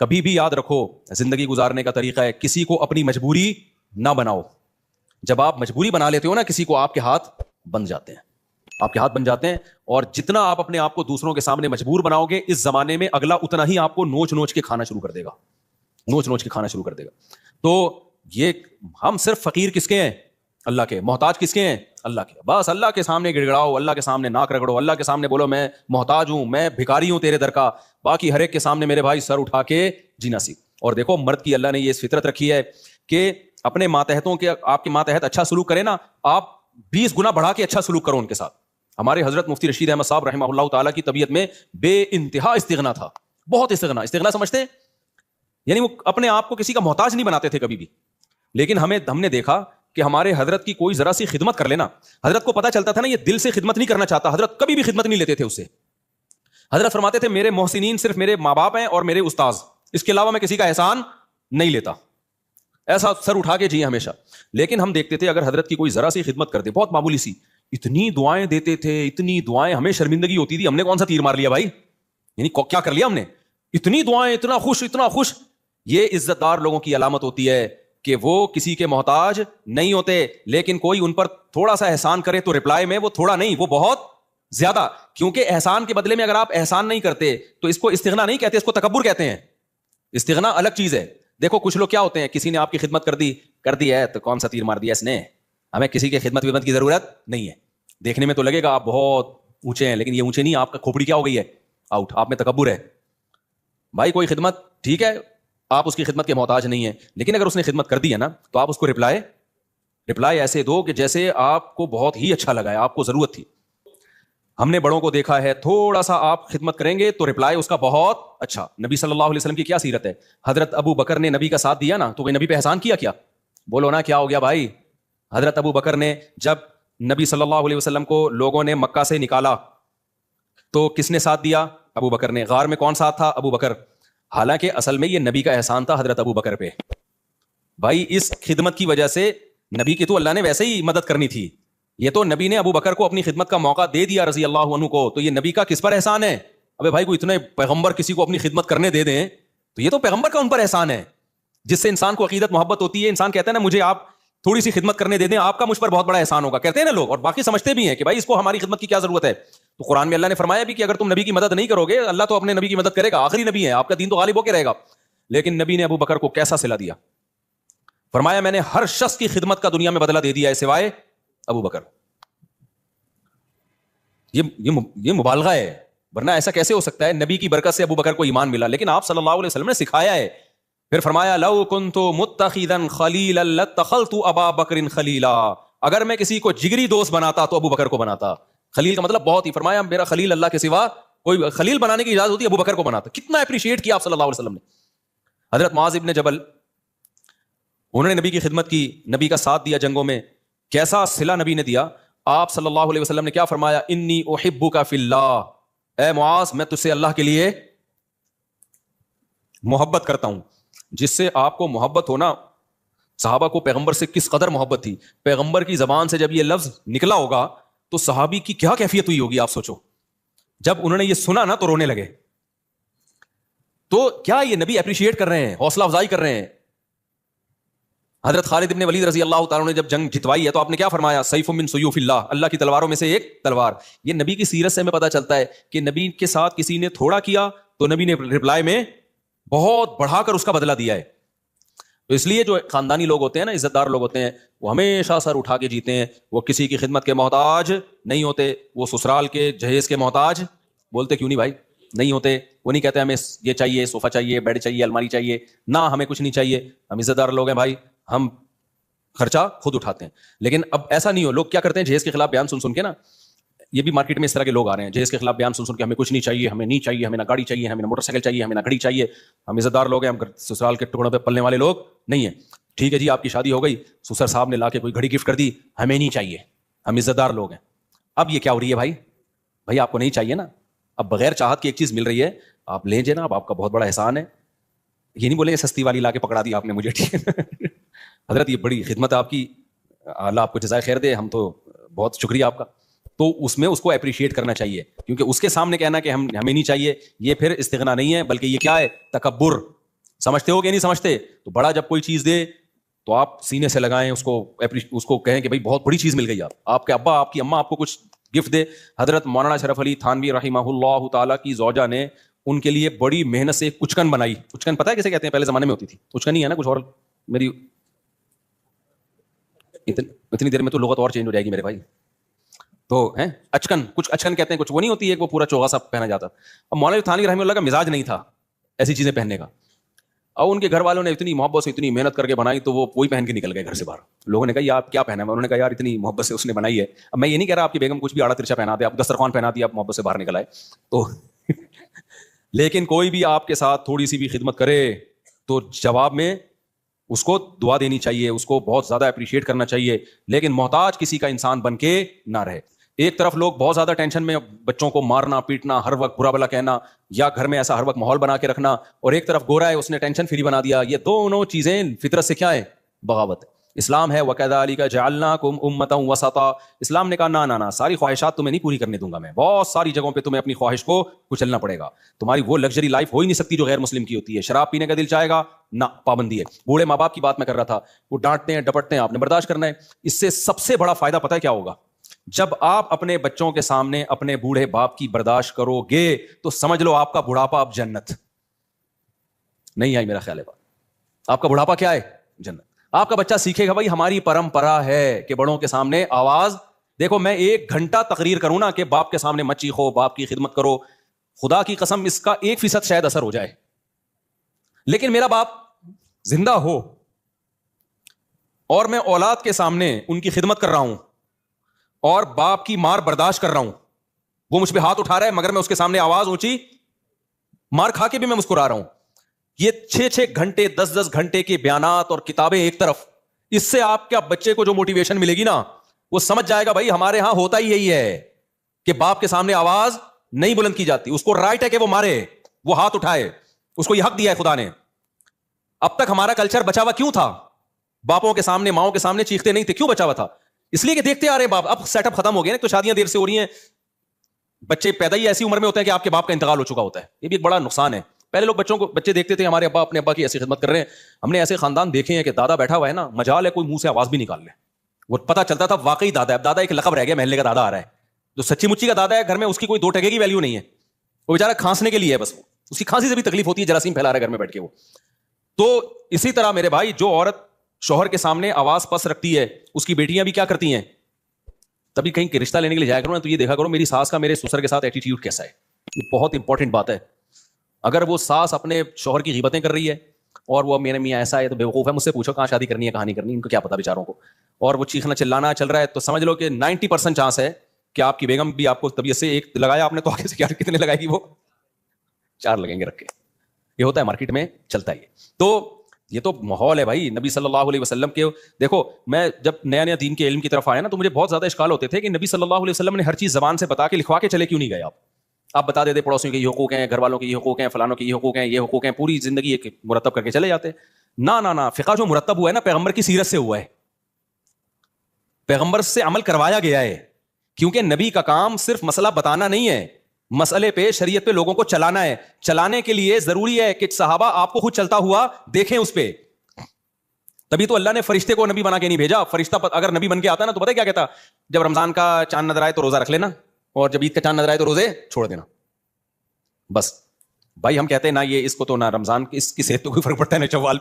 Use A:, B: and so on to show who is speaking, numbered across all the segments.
A: کبھی بھی یاد رکھو زندگی گزارنے کا طریقہ ہے کسی کو اپنی مجبوری نہ بناؤ. جب آپ مجبوری بنا لیتے ہو نا کسی کو, آپ کے ہاتھ بن جاتے ہیں, آپ کے ہاتھ بن جاتے ہیں. اور جتنا آپ اپنے آپ کو دوسروں کے سامنے مجبور بناؤ گے, اس زمانے میں اگلا اتنا ہی آپ کو نوچ نوچ کے کھانا شروع کر دے گا, نوچ نوچ کے کھانا شروع کر دے گا. تو یہ ہم صرف فقیر کس کے ہیں؟ اللہ کے. محتاج کس کے ہیں؟ اللہ کے. بس اللہ کے سامنے گڑ گڑاؤ, اللہ کے سامنے ناک رگڑو, اللہ کے سامنے بولو میں محتاج ہوں, میں بھکاری ہوں تیرے در کا. باقی ہر ایک کے سامنے میرے بھائی سر اٹھا کے جینا سیکھ. اور دیکھو مرد کی اللہ نے یہ فطرت رکھی ہے کہ اپنے ماتحتوں کے, آپ کے ماتحت اچھا سلوک کرے نا, آپ 20 گنا بڑھا کے اچھا سلوک کرو ان کے ساتھ. ہمارے حضرت مفتی رشید احمد صاحب رحمہ اللہ تعالیٰ کی طبیعت میں بے انتہا استغنا تھا, بہت استغنا. استغنا سمجھتے ہیں یعنی وہ اپنے آپ کو کسی کا محتاج نہیں بناتے تھے کبھی بھی. لیکن ہم نے دیکھا کہ ہمارے حضرت کی کوئی ذرا سی خدمت کر لینا, حضرت کو پتا چلتا تھا نا یہ دل سے خدمت نہیں کرنا چاہتا, حضرت کبھی بھی خدمت نہیں لیتے تھے اس سے. حضرت فرماتے تھے میرے محسنین صرف میرے ماں باپ ہیں اور میرے استاذ, اس کے علاوہ میں کسی کا احسان نہیں لیتا. ایسا سر اٹھا کے جیے ہمیشہ. لیکن ہم دیکھتے تھے اگر حضرت کی کوئی ذرا سی خدمت کرتے, بہت معمولی سی, اتنی دعائیں دیتے تھے, اتنی دعائیں, ہمیں شرمندگی ہوتی تھی, ہم نے کون سا تیر مار لیا بھائی, یعنی کیا کر لیا ہم نے, اتنی دعائیں, اتنا خوش, اتنا خوش. یہ عزت دار لوگوں کی علامت ہوتی ہے کہ وہ کسی کے محتاج نہیں ہوتے. لیکن کوئی ان پر تھوڑا سا احسان کرے تو رپلائی میں وہ تھوڑا نہیں, وہ بہت زیادہ. کیونکہ احسان کے بدلے میں اگر آپ احسان نہیں کرتے تو اس کو استغنا نہیں کہتے, اس کو تکبر کہتے ہیں. استغنا الگ چیز ہے. دیکھو کچھ لوگ کیا ہوتے ہیں, کسی نے آپ کی خدمت کر دی ہے تو کون سا تیر مار دیا اس نے, ہمیں کسی کی خدمت کی ضرورت نہیں ہے. دیکھنے میں تو لگے گا آپ بہت اونچے ہیں, لیکن یہ اونچے نہیں, آپ کا کھوپڑی کیا ہو گئی ہے, آؤٹ, آپ میں تکبر ہے. بھائی کوئی خدمت ٹھیک ہے, آپ اس کی خدمت کے محتاج نہیں ہیں, لیکن اگر اس نے خدمت کر دی ہے نا تو آپ اس کو رپلائی ایسے دو کہ جیسے آپ کو بہت ہی اچھا لگا ہے, آپ کو ضرورت تھی. ہم نے بڑوں کو دیکھا ہے, تھوڑا سا آپ خدمت کریں گے تو رپلائی اس کا بہت اچھا. نبی صلی اللہ علیہ وسلم کی کیا سیرت ہے, حضرت ابو بکر نے نبی کا ساتھ دیا نا تو کوئی نبی پہ احسان کیا بولو نا, کیا ہو گیا بھائی. حضرت ابو بکر نے جب نبی صلی اللہ علیہ وسلم کو لوگوں نے مکہ سے نکالا تو کس نے ساتھ دیا؟ ابو بکر نے. غار میں کون ساتھ تھا؟ ابو بکر. حالانکہ اصل میں یہ نبی کا احسان تھا حضرت ابو بکر پہ. بھائی اس خدمت کی وجہ سے نبی کی تو اللہ نے ویسے ہی مدد کرنی تھی, یہ تو نبی نے ابو بکر کو اپنی خدمت کا موقع دے دیا رضی اللہ عنہ کو, تو یہ نبی کا کس پر احسان ہے؟ ابے بھائی کو اتنے پیغمبر کسی کو اپنی خدمت کرنے دے دیں تو یہ تو پیغمبر کا ان پر احسان ہے, جس سے انسان کو عقیدت محبت ہوتی ہے. انسان کہتا ہے نا مجھے آپ تھوڑی سی خدمت کرنے دے دیں, آپ کا مجھ پر بہت بڑا احسان ہوگا, کہتے ہیں نا لوگ, اور باقی سمجھتے بھی ہیں کہ بھائی اس کو ہماری خدمت کی کیا ضرورت ہے. تو قرآن میں اللہ نے فرمایا بھی کہ اگر تم نبی کی مدد نہیں کرو گے, اللہ تو اپنے نبی کی مدد کرے گا, آخری نبی ہے, آپ کا دین تو غالب ہو کے رہے گا. لیکن نبی نے ابو بکر کو کیسا صلہ دیا, فرمایا میں نے ہر شخص کی خدمت کا دنیا میں بدلہ دے دیا ہے سوائے ابو بکر. یہ مبالغہ ہے, ورنہ ایسا کیسے ہو سکتا ہے؟ نبی کی برکت سے ابو بکر کو ایمان ملا, لیکن آپ صلی اللہ علیہ وسلم نے سکھایا ہے. پھر فرمایا لو کنت متخذا خلیلا لاتخذت ابا بکر خلیلا, اگر میں کسی کو جگری دوست بناتا تو ابو بکر کو بناتا. خلیل کا مطلب بہت ہی, فرمایا میرا خلیل اللہ کے سوا کوئی خلیل بنانے کی اجازت ہوتی ہے ابو بکر کو بناتا. کتنا اپریشیٹ کیا آپ صلی اللہ علیہ وسلم نے. حضرت معاذ ابن جبل, انہوں نے نبی کی خدمت کی, نبی کا ساتھ دیا جنگوں میں, کیسا صلہ نبی نے دیا. آپ صلی اللہ علیہ وسلم نے کیا فرمایا, انی احبک فی اللہ, اے معاذ میں تجھ سے اللہ کے لیے محبت کرتا ہوں. جس سے آپ کو محبت ہونا, صحابہ کو پیغمبر سے کس قدر محبت تھی, پیغمبر کی زبان سے جب یہ لفظ نکلا ہوگا تو صحابی کی کیا کیفیت ہوئی ہوگی آپ سوچو. جب انہوں نے یہ سنا نا تو رونے لگے. تو کیا یہ نبی اپریشیٹ کر رہے ہیں, حوصلہ افزائی کر رہے ہیں. حضرت خالد ابن ولید رضی اللہ تعالیٰ نے جب جنگ جتوائی ہے تو آپ نے کیا فرمایا, سیف من سیوف اللہ, اللہ کی تلواروں میں سے ایک تلوار. یہ نبی کی سیرت سے ہمیں پتہ چلتا ہے کہ نبی کے ساتھ کسی نے تھوڑا کیا تو نبی نے رپلائی میں بہت بڑھا کر اس کا بدلہ دیا ہے. تو اس لیے جو خاندانی لوگ ہوتے ہیں نا, عزت دار لوگ ہوتے ہیں, وہ ہمیشہ سر اٹھا کے جیتے ہیں, وہ کسی کی خدمت کے محتاج نہیں ہوتے. وہ سسرال کے جہیز کے محتاج, بولتے کیوں نہیں بھائی, نہیں ہوتے. وہ نہیں کہتے ہمیں یہ چاہیے, صوفہ چاہیے, بیڈ چاہیے, الماری چاہیے, نہ ہمیں کچھ نہیں چاہیے, ہم عزت دار لوگ ہیں بھائی, ہم خرچہ خود اٹھاتے ہیں. لیکن اب ایسا نہیں ہو, لوگ کیا کرتے ہیں جہیز کے خلاف بیان سن کے نا, یہ بھی مارکیٹ میں اس طرح کے لوگ آ رہے ہیں, جہیز کے خلاف بیان سن کے ہمیں کچھ نہیں چاہیے, ہمیں نہیں چاہیے, ہمیں نہ گاڑی چاہیے, ہمیں نہ موٹر سائیکل چاہیے, ہمیں نہ گھڑی چاہیے, ہم عزت دار لوگ ہیں, ہم سسرال کے ٹکڑوں پہ پلنے والے لوگ نہیں ہیں. ٹھیک ہے جی, آپ کی شادی ہو گئی, سسر صاحب نے لا کے کوئی گھڑی گفٹ کر دی, ہمیں نہیں چاہیے, ہم عزت دار لوگ ہیں. اب یہ کیا ہو رہی ہے بھائی آپ کو نہیں چاہیے نا, اب بغیر چاہت کی ایک چیز مل رہی ہے, آپ لیں جے نا, اب آپ کا بہت بڑا احسان ہے. یہ نہیں بولے سستی والی لا کے پکڑا دی آپ نے مجھے, ٹھیک ہے حضرت یہ بڑی خدمت ہے آپ کی, اللہ آپ کو جزائے خیر دے, ہم تو بہت شکریہ آپ کا. تو اس میں اس کو اپریشیٹ کرنا چاہیے, کیونکہ اس کے سامنے کہنا کہ ہمیں نہیں چاہیے, یہ پھر استغنا نہیں ہے, بلکہ یہ کیا ہے, تکبر. سمجھتے ہو کہ نہیں سمجھتے؟ تو بڑا جب کوئی چیز دے تو آپ سینے سے لگائیں اس کو کہیں کہ بھائی بہت بڑی چیز مل گئی. آپ کے ابا آپ کی اماں آپ کو کچھ گفٹ دے. حضرت مولانا اشرف علی تھانوی رحمہ اللہ تعالیٰ کی زوجہ نے ان کے لیے بڑی محنت سے کچکن بنائی. کچکن پتہ ہے کیسے کہتے ہیں؟ پہلے زمانے میں ہوتی تھی. کچکن ہی ہے نا کچھ اور. میری اتنی دیر میں تو لغت اور چینج ہو جائے گی میرے بھائی. تو ہیں اچکن, کچھ اچکن کہتے ہیں, کچھ وہ نہیں ہوتی ہے وہ پورا چوغا سا پہنا جاتا. اب مولانا تھانوی رحمہ اللہ کا مزاج نہیں تھا ایسی چیزیں پہننے کا. اور ان کے گھر والوں نے اتنی محبت سے اتنی محنت کر کے بنائی تو وہ وہی پہن کے نکل گئے گھر سے باہر. لوگوں نے کہا یہ آپ کیا پہنا ہے؟ انہوں نے کہا یار اتنی محبت سے اس نے بنائی ہے. اب میں یہ نہیں کہہ رہا آپ کی بیگم کچھ بھی آڑا ترچا پہنا دے, آپ دسترخوان پہنا دیا, آپ محبت سے باہر نکل آئے تو لیکن کوئی بھی آپ کے ساتھ تھوڑی سی بھی خدمت کرے تو جواب میں اس کو دعا دینی چاہیے, اس کو بہت زیادہ اپریشیٹ کرنا چاہیے, لیکن محتاج کسی کا انسان بن کے نہ رہے. ایک طرف لوگ بہت زیادہ ٹینشن میں بچوں کو مارنا پیٹنا, ہر وقت برا بلا کہنا, یا گھر میں ایسا ہر وقت ماحول بنا کے رکھنا, اور ایک طرف گورا ہے اس نے ٹینشن فری بنا دیا. یہ دونوں چیزیں فطرت سے کیا ہے؟ بغاوت. اسلام ہے وَكَذَلِكَ جَعَلْنَاكُمْ أُمَّةً وَسَطًا. اسلام نے کہا نہ ساری خواہشات تمہیں نہیں پوری کرنے دوں گا میں, بہت ساری جگہوں پہ تمہیں اپنی خواہش کو کچلنا پڑے گا. تمہاری وہ لگژری لائف ہو ہی نہیں سکتی جو غیر مسلم کی ہوتی ہے. شراب پینے کا دل چاہے گا نہ, پابندی ہے. بوڑھے ماں باپ کی بات میں کر رہا تھا, وہ ڈانٹتے ہیں ڈپٹتے ہیں, آپ نے برداشت کرنا ہے. اس سے سب سے بڑا فائدہ پتہ ہے کیا ہوگا؟ جب آپ اپنے بچوں کے سامنے اپنے بوڑھے باپ کی برداشت کرو گے تو سمجھ لو آپ کا بڑھاپا اب جنت. نہیں آئی میرا خیال ہے بات؟ آپ کا بڑھاپا کیا ہے؟ جنت. آپ کا بچہ سیکھے گا بھائی ہماری پرمپرا ہے کہ بڑوں کے سامنے آواز, دیکھو میں 1 گھنٹہ تقریر کروں نا کہ باپ کے سامنے مت چیخو, باپ کی خدمت کرو, خدا کی قسم اس کا 1% شاید اثر ہو جائے. لیکن میرا باپ زندہ ہو اور میں اولاد کے سامنے ان کی خدمت کر رہا ہوں اور باپ کی مار برداشت کر رہا ہوں, وہ مجھ پہ ہاتھ اٹھا رہا ہے مگر میں اس کے سامنے آواز اونچی, مار کھا کے بھی میں مسکرا رہا ہوں. یہ 6 گھنٹے 10 گھنٹے کے بیانات اور کتابیں ایک طرف, اس سے آپ کے بچے کو جو موٹیویشن ملے گی نا, وہ سمجھ جائے گا بھائی ہمارے ہاں ہوتا ہی یہی ہے کہ باپ کے سامنے آواز نہیں بلند کی جاتی. اس کو رائٹ ہے کہ وہ مارے, وہ ہاتھ اٹھائے, اس کو یہ حق دیا ہے خدا نے. اب تک ہمارا کلچر بچا ہوا کیوں تھا؟ باپوں کے سامنے ماؤں کے سامنے چیختے نہیں تھے. کیوں بچا ہوا تھا؟ اس لیے کہ دیکھتے آ رہے ہیں باپ. اب سیٹ اپ ختم ہو گیا نا, تو شادیاں دیر سے ہو رہی ہیں, بچے پیدا ہی ایسی عمر میں ہوتے ہیں کہ آپ کے باپ کا انتقال ہو چکا ہوتا ہے. یہ بھی ایک بڑا نقصان ہے. پہلے لوگ بچے دیکھتے تھے ہمارے ابا اپنے ابا کی ایسی خدمت کر رہے ہیں. ہم نے ایسے خاندان دیکھے ہیں کہ دادا بیٹھا ہوا ہے نا, مجال ہے کوئی منہ سے آواز بھی نکال لے, وہ پتا چلتا تھا واقعی دادا ہے. اب دادا ایک لقب رہ گیا, محلے کا دادا آ رہا ہے. جو سچی مچی کا دادا ہے گھر میں, اس کی کوئی 2 ٹکے کی ویلیو نہیں ہے. وہ بیچارہ کھانسنے کے لیے ہے بس, اس کی کھانسی سے بھی تکلیف ہوتی ہے, جراثیم پھیلا رہا ہے گھر میں بیٹھ کے وہ. تو اسی طرح میرے بھائی, جو عورت شوہر کے سامنے آواز پس رکھتی ہے اس کی بیٹیاں بھی کیا کرتی ہیں؟ تبھی کہیں رشتہ لینے کے لیے جایا کرو نا, تو یہ دیکھا کرو میری ساس کا میرے سسر کے ساتھ ایٹیٹیوڈ کیسا ہے. یہ بہت انپورٹنٹ بات ہے. اگر وہ ساس اپنے شوہر کی غیبتیں کر رہی ہے اور وہ میرے میاں ایسا ہے تو بیوقوف ہے, مجھ سے پوچھو کہاں شادی کرنی ہے کہاں نہیں کرنی, ان کو کیا پتا بیچاروں کو. اور وہ چیخنا چلانا چل رہا ہے تو سمجھ لو کہ 90% چانس ہے کہ آپ کی بیگم بھی آپ کو طبیعت سے ایک لگایا آپ نے تو آگے سے کیا کتنے لگائے گی, وہ 4 لگیں گے رکھ کے. یہ ہوتا ہے مارکیٹ میں چلتا ہے. تو یہ تو ماحول ہے بھائی. نبی صلی اللہ علیہ وسلم کے, دیکھو میں جب نیا دین کے علم کی طرف آیا نا, تو مجھے بہت زیادہ اشکال ہوتے تھے کہ نبی صلی اللہ علیہ وسلم نے ہر چیز زبان سے بتا کے لکھوا کے چلے کیوں نہیں گئے. آپ بتا دیتے پڑوسیوں کے یہ حقوق ہیں, گھر والوں کے یہ حقوق ہیں, فلانوں کے یہ حقوق ہیں, یہ حقوق ہیں, پوری زندگی ایک مرتب کر کے چلے جاتے. نہ فقہ جو مرتب ہوا ہے نا پیغمبر کی سیرت سے ہوا ہے, پیغمبر سے عمل کروایا گیا ہے. کیونکہ نبی کا کام صرف مسئلہ بتانا نہیں ہے, مسئلے پہ شریعت پہ لوگوں کو چلانا ہے. چلانے کے لیے ضروری ہے کہ صحابہ آپ کو خود چلتا ہوا دیکھیں اس پہ. تبھی تو اللہ نے فرشتے کو نبی بنا کے نہیں بھیجا. فرشتہ اگر نبی بن کے آتا نا تو پتہ کیا کہتا, جب رمضان کا چاند نظر آئے تو روزہ رکھ لینا, اور جب عید کا چاند نظر آئے تو روزے چھوڑ دینا. بس بھائی ہم کہتے ہیں نا یہ اس کو تو نہ رمضان اس کی صحت تو کوئی فرق پڑتا ہے نہ چوال,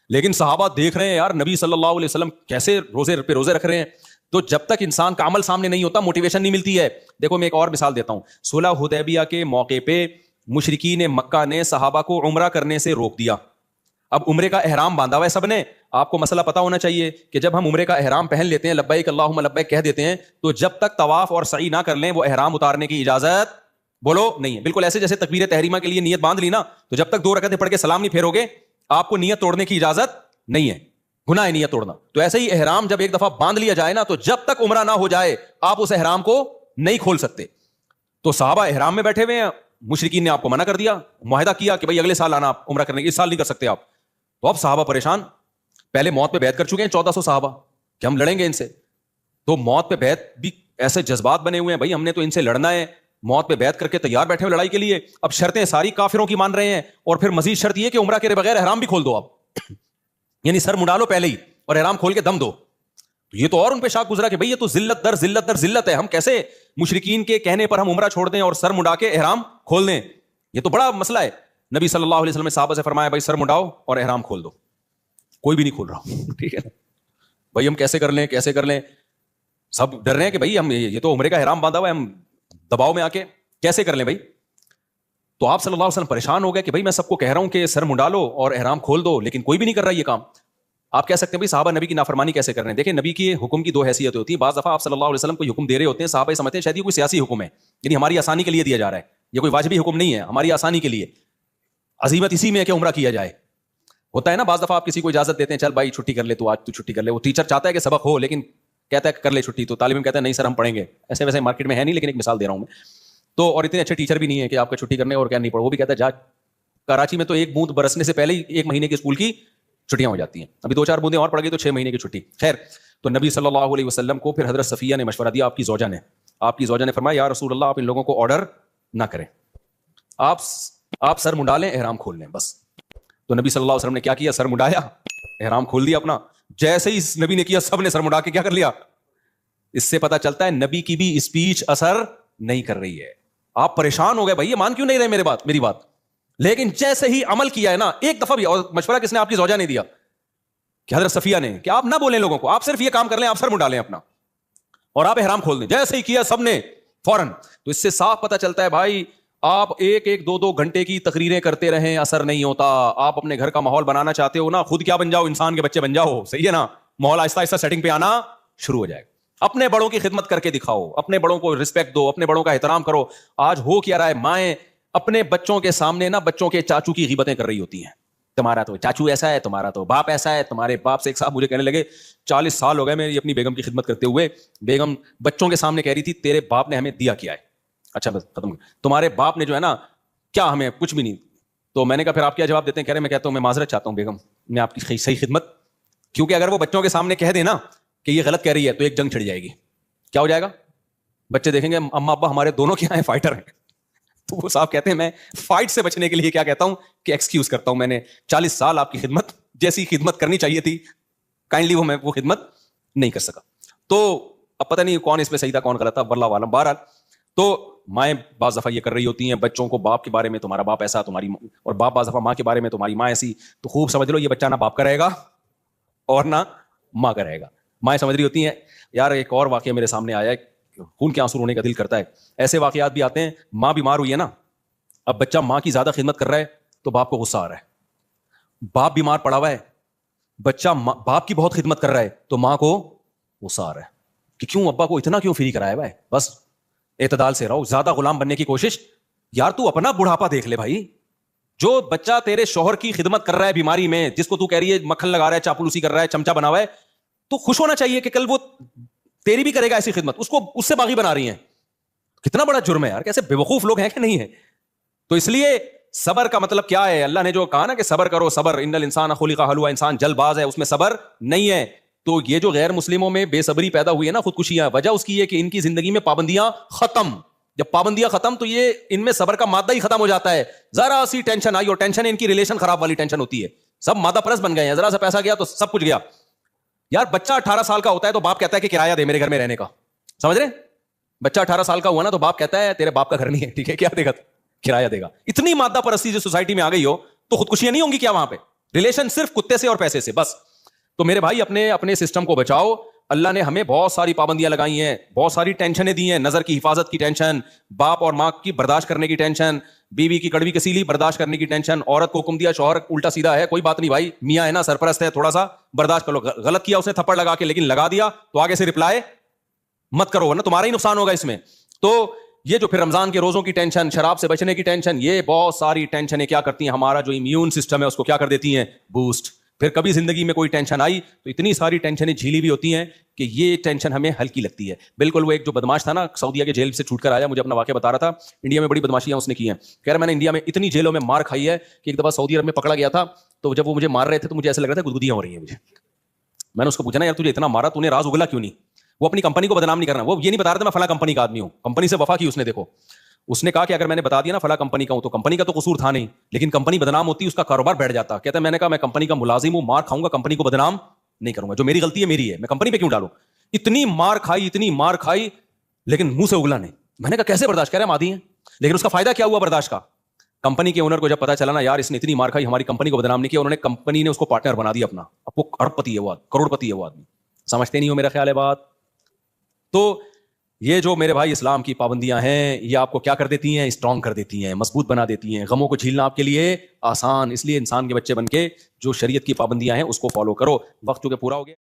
A: لیکن صحابہ دیکھ رہے ہیں یار نبی صلی اللہ علیہ وسلم کیسے روزے پہ روزے رکھ رہے ہیں. تو جب تک انسان کا عمل سامنے نہیں ہوتا موٹیویشن نہیں ملتی ہے. دیکھو میں ایک اور مثال دیتا ہوں. صلح حدیبیہ کے موقع پہ مشرکین مکہ نے صحابہ کو عمرہ کرنے سے روک دیا. اب عمرے کا احرام باندھا ہوا ہے سب نے. آپ کو مسئلہ پتا ہونا چاہیے کہ جب ہم عمرے کا احرام پہن لیتے ہیں, لبیک اللہم لبیک کہہ دیتے ہیں, تو جب تک طواف اور سعی نہ کر لیں وہ احرام اتارنے کی اجازت بولو نہیں ہے. بالکل ایسے جیسے تکبیر تحریمہ کے لیے نیت باندھ لی نا, تو جب تک 2 رکعتیں پڑھ کے سلام نہیں پھیرو گے آپ کو نیت توڑنے کی اجازت نہیں ہے, گناہ ہے نیت توڑنا. تو ایسے ہی احرام جب ایک دفعہ باندھ لیا جائے نا, تو جب تک عمرہ نہ ہو جائے آپ اس احرام کو نہیں کھول سکتے. تو صحابہ احرام میں بیٹھے ہوئے ہیں, مشرکین نے آپ کو منع کر دیا, معاہدہ کیا کہ بھائی اگلے سال آنا آپ عمرہ کرنے, اس سال نہیں کر سکتے آپ. تو اب صحابہ پریشان, پہلے موت پہ بیعت کر چکے ہیں 1400 صحابہ کہ ہم لڑیں گے ان سے. تو موت پہ بیعت بھی ایسے جذبات بنے ہوئے ہیں, بھائی ہم نے تو ان سے لڑنا ہے, موت پہ بیعت کر کے تیار بیٹھے ہوئے لڑائی کے لیے. اب شرطیں ساری کافروں کی مان رہے ہیں, اور پھر مزید شرط یہ کہ عمرہ کے بغیر احرام بھی کھول دو آپ, یعنی سر منڈا لو پہلے ہی اور احرام کھول کے دم دو. یہ تو اور ان پہ شاک گزرا کہ بھئی یہ تو ذلت در ذلت در ذلت ہے, ہم کیسے مشرکین کے کہنے پر ہم عمرہ چھوڑ دیں اور سر منڈا کے احرام کھول دیں, یہ تو بڑا مسئلہ ہے. نبی صلی اللہ علیہ وسلم نے صحابہ سے فرمایا بھائی سر منڈاؤ اور احرام کھول دو. کوئی بھی نہیں کھول رہا, ٹھیک ہے نا بھائی, ہم کیسے کر لیں کیسے کر لیں, سب ڈر رہے ہیں کہ بھائی ہم یہ تو عمرے کا احرام باندھا ہوا ہے, ہم دباؤ میں آ کے کیسے کر لیں بھائی. تو آپ صلی اللہ علیہ وسلم پریشان ہو گئے کہ بھائی میں سب کو کہہ رہا ہوں کہ سر منڈا لو اور احرام کھول دو, لیکن کوئی بھی نہیں کر رہا یہ کام. آپ کہہ سکتے ہیں بھائی صحابہ نبی کی نافرمانی کیسے کر رہے ہیں. دیکھیں نبی کی حکم کی دو حیثیتیں ہوتی ہیں. بعض دفعہ آپ صلی اللہ علیہ وسلم کو حکم دے رہے ہوتے ہیں, صحابہ سمجھتے ہیں شاید یہ کوئی سیاسی حکم ہے, یعنی ہماری آسانی کے لیے دیا جا رہا ہے, یہ کوئی واجبی حکم نہیں ہے, ہماری آسانی کے لیے. عزیمت اسی میں ہے کہ عمرہ کیا جائے. ہوتا ہے نا بعض دفعہ آپ کسی کو اجازت دیتے ہیں, چل بھائی چھٹی کر لے تو, آج تو چھٹی کر لے. وہ ٹیچر چاہتا ہے کہ سبق ہو لیکن کہتا ہے کر لے چھٹی, تو طالب علم کہتا ہے نہیں سر ہم پڑھیں گے. ایسے ویسے مارکیٹ میں ہے نہیں, لیکن ایک مثال دے رہا ہوں میں. تو اور اتنے اچھے ٹیچر بھی نہیں ہے کہ آپ کا چھٹی کرنے اور کیا نہیں پڑھو. وہ بھی کہتا ہے جا, کراچی میں تو ایک بوند برسنے سے پہلے ہی 1 مہینے کے اسکول کی چھٹیاں ہو جاتی ہیں, ابھی 2-4 بوندیں اور پڑ گئی تو 6 مہینے کی چھٹی. خیر, تو نبی صلی اللہ علیہ وسلم کو پھر حضرت صفیہ نے مشورہ دیا, آپ کی زوجہ نے فرمایا یا رسول اللہ آپ ان لوگوں کو آرڈر نہ کریں, آپ سر منڈا لیں احرام کھول لیں بس. تو نبی صلی اللہ علیہ وسلم نے کیا کیا, سر منڈایا, احرام کھول دیا اپنا. جیسے ہی نبی نے کیا سب نے سر منڈا کے کیا کر لیا. اس سے پتا چلتا ہے نبی کی بھی اسپیچ اثر نہیں کر رہی ہے. آپ پریشان ہو گئے بھائی یہ مان کیوں نہیں رہے میری بات, لیکن جیسے ہی عمل کیا ہے نا, ایک دفعہ بھی, اور مشورہ کس نے, آپ کی زوجہ نے دیا کہ حضرت صفیہ نے, کہ آپ نہ بولیں لوگوں کو, آپ صرف یہ کام کر لیں, آپ سر منڈا لیں اپنا اور آپ احرام کھول دیں. جیسے ہی کیا سب نے فوراً. تو اس سے صاف پتا چلتا ہے بھائی آپ 1-2 گھنٹے کی تقریریں کرتے رہیں اثر نہیں ہوتا. آپ اپنے گھر کا ماحول بنانا چاہتے ہو نا, خود کیا بن جاؤ, انسان کے بچے بن جاؤ, صحیح ہے نا. ماحول آہستہ آہستہ سیٹنگ پہ آنا شروع ہو جائے گا. اپنے بڑوں کی خدمت کر کے دکھاؤ, اپنے بڑوں کو رسپیکٹ دو, اپنے بڑوں کا احترام کرو. آج ہو کیا رہا ہے, مائیں اپنے بچوں کے سامنے نا بچوں کے چاچو کی غیبتیں کر رہی ہوتی ہیں. تمہارا تو چاچو ایسا ہے, تمہارا تو باپ ایسا ہے, تمہارے باپ سے. ایک صاحب مجھے کہنے لگے 40 سال ہو گئے میں اپنی بیگم کی خدمت کرتے ہوئے, بیگم بچوں کے سامنے کہہ رہی تھی تیرے باپ نے ہمیں دیا کیا ہے. اچھا بس ختم, تمہارے باپ نے جو ہے نا کیا ہمیں کچھ بھی نہیں. تو میں نے کہا پھر آپ کیا جواب دیتے ہیں. کہہ رہے میں کہتا ہوں میں معذرت چاہتا ہوں بیگم, میں آپ کی صحیح خدمت, کیونکہ اگر وہ بچوں کے سامنے کہہ دے نا کہ یہ غلط کہہ رہی ہے تو ایک جنگ چھڑ جائے گی. کیا ہو جائے گا, بچے دیکھیں گے اما ابا ہمارے دونوں کیا ہیں فائٹر ہیں. تو وہ صاحب کہتے ہیں میں فائٹ سے بچنے کے لیے کیا کہتا ہوں کہ ایکسکیوز کرتا ہوں, میں نے 40 سال آپ کی خدمت جیسی خدمت کرنی چاہیے تھی کائنڈلی وہ میں وہ خدمت نہیں کر سکا. تو اب پتہ نہیں کون اس میں صحیح تھا کون غلط تھا, واللہ عالم. بہرحال تو مائیں بعض دفعہ یہ کر رہی ہوتی ہیں بچوں کو, باپ کے بارے میں تمہارا باپ ایسا, تمہاری, اور باپ بعض دفعہ ماں کے بارے میں تمہاری ماں ایسی. تو خوب سمجھ لو یہ بچہ نہ باپ کا رہے گا اور نہ ماں کا رہے گا. مائیں سمجھ رہی ہوتی ہیں یار ایک اور واقعہ میرے سامنے آیا ہے, خون کے آنسو رونے کا دل کرتا ہے. ایسے واقعات بھی آتے ہیں, ماں بیمار ہوئی ہے نا, اب بچہ ماں کی زیادہ خدمت کر رہا ہے تو باپ کو غصہ آ رہا ہے. باپ بیمار پڑا ہوا ہے, بچہ باپ کی بہت خدمت کر رہا ہے تو ماں کو غصہ آ رہا ہے کہ کیوں ابا کو اتنا کیوں فری کرایا ہوا ہے. بس اعتدال سے رہو, زیادہ غلام بننے کی کوشش. یار تو اپنا بڑھاپا دیکھ لے بھائی, جو بچہ تیرے شوہر کی خدمت کر رہا ہے بیماری میں, جس کو تو کہہ رہی ہے مکھن لگا رہا ہے, چاپلوسی کر رہا ہے, چمچا بنا ہوا ہے, تو خوش ہونا چاہیے کہ کل وہ تیری بھی کرے گا ایسی خدمت. اس کو اس سے باغی بنا رہی ہیں. کتنا بڑا جرم ہے یار, کیسے بے وقوف لوگ ہیں کہ نہیں ہے. تو اس لیے صبر کا مطلب کیا ہے, اللہ نے جو کہا نا کہ صبر کرو, صبر ان الانسان خلق ہلوعا, انسان جلد باز ہے, اس میں صبر نہیں ہے. تو یہ جو غیر مسلموں میں بے صبری پیدا ہوئی ہے نا, خودکشیاں, وجہ اس کی ہے کہ ان کی زندگی میں پابندیاں ختم. جب پابندیاں ختم تو یہ ان میں صبر کا مادہ ہی ختم ہو جاتا ہے. ذرا سی ٹینشن آئی, اور ٹینشن ان کی ریلیشن خراب والی ٹینشن ہوتی ہے. سب مادہ پرست بن گئے ہیں, ذرا سا پیسہ گیا تو سب کچھ گیا. یار بچہ 18 سال کا ہوتا ہے تو باپ کہتا ہے کہ کرایہ دے میرے گھر میں رہنے کا, سمجھ رہے. بچہ 18 سال کا ہوا نا تو باپ کہتا ہے تیرے باپ کا گھر نہیں ہے, ٹھیک ہے, کیا دے گا, کرایہ دے گا. اتنی مادہ پرستی جو سوسائٹی میں آ گئی ہو تو خودکشیاں نہیں ہوں گی کیا وہاں پہ؟ ریلیشن صرف کتے سے اور پیسے سے بس. تو میرے بھائی اپنے سسٹم کو بچاؤ. اللہ نے ہمیں بہت ساری پابندیاں لگائی ہیں, بہت ساری ٹینشنیں دی ہیں. نظر کی حفاظت کی ٹینشن, باپ اور ماں کی برداشت کرنے کی ٹینشن, بیوی کی کڑوی کسیلی برداشت کرنے کی ٹینشن. عورت کو حکم دیا, شوہر الٹا سیدھا ہے, کوئی بات نہیں بھائی, میاں ہے نا سرپرست ہے, تھوڑا سا برداشت کر لو. غلط کیا اس نے تھپڑ لگا کے, لیکن لگا دیا تو آگے سے رپلائی مت کرو ورنہ تمہارا ہی نقصان ہوگا اس میں. تو یہ جو پھر رمضان کے روزوں کی ٹینشن, شراب سے بچنے کی ٹینشن, یہ بہت ساری ٹینشنیں کیا کرتی ہیں, ہمارا جو امیون سسٹم ہے اس کو کیا کر دیتی ہیں, بوسٹ. پھر کبھی زندگی میں کوئی ٹینشن آئی تو اتنی ساری ٹینشنیں جھیلی ہوئی ہوتی ہیں کہ یہ ٹینشن ہمیں ہلکی لگتی ہے. بالکل وہ ایک جو بدماش تھا نا, سعودیہ کے جیل سے چھوٹ کر آیا, مجھے اپنا واقعہ بتا رہا تھا, انڈیا میں بڑی بدماشیاں اس نے کی ہیں. کہہ رہا میں نے انڈیا میں اتنی جیلوں میں مار کھائی ہے کہ ایک دفعہ سعودی عرب میں پکڑا گیا تھا, تو جب وہ مجھے مار رہے تھے تو مجھے ایسا لگ رہا تھا گدگدیاں ہو رہی ہیں مجھے. میں نے اس کو پوچھا نا یار تجھے اتنا مارا, تو نے راز اگلا کیوں نہیں؟ وہ اپنی کمپنی کو بدنام نہیں کرنا, وہ یہ نہیں بتا رہا تھا میں فلاں کمپنی کا آدمی ہوں, کمپنی سے وفا کی اس نے. دیکھو اس نے کہا کہ اگر میں نے بتا دیا نا فلاں کمپنی کا ہوں تو کمپنی کا تو قصور تھا نہیں, لیکن کمپنی بدنام ہوتی, اس کا کاروبار بیٹھ جاتا. کہتا ہے میں نے کہا میں کمپنی کا ملازم ہوں, مار کھاؤں گا, کمپنی کو بدنام نہیں کروں گا, جو میری غلطی ہے میری ہے, میں کمپنی پہ کیوں ڈالوں. اتنی مار کھائی لیکن منہ سے اگلا نہیں. میں نے کہا کیسے برداشت, کہہ رہے ہیں مادی ہیں. لیکن اس کا فائدہ کیا ہوا برداشت کا؟ کمپنی کے اونر کو جب پتا چلا نا یار اس نے اتنی مار کھائی, ہماری کمپنی کو بدنام نہیں کیا, انہوں نے کمپنی نے اس کو پارٹنر بنا دیا اپنا. اب وہ ارب پتی ہے, وہ کروڑ پتی ہے وہ آدمی. سمجھتے نہیں ہو میرا خیال ہے بات. تو یہ جو میرے بھائی اسلام کی پابندیاں ہیں یہ آپ کو کیا کر دیتی ہیں, اسٹرانگ کر دیتی ہیں, مضبوط بنا دیتی ہیں. غموں کو جھیلنا آپ کے لیے آسان, اس لیے انسان کے بچے بن کے جو شریعت کی پابندیاں ہیں اس کو فالو کرو. وقت چونکہ پورا ہو گیا.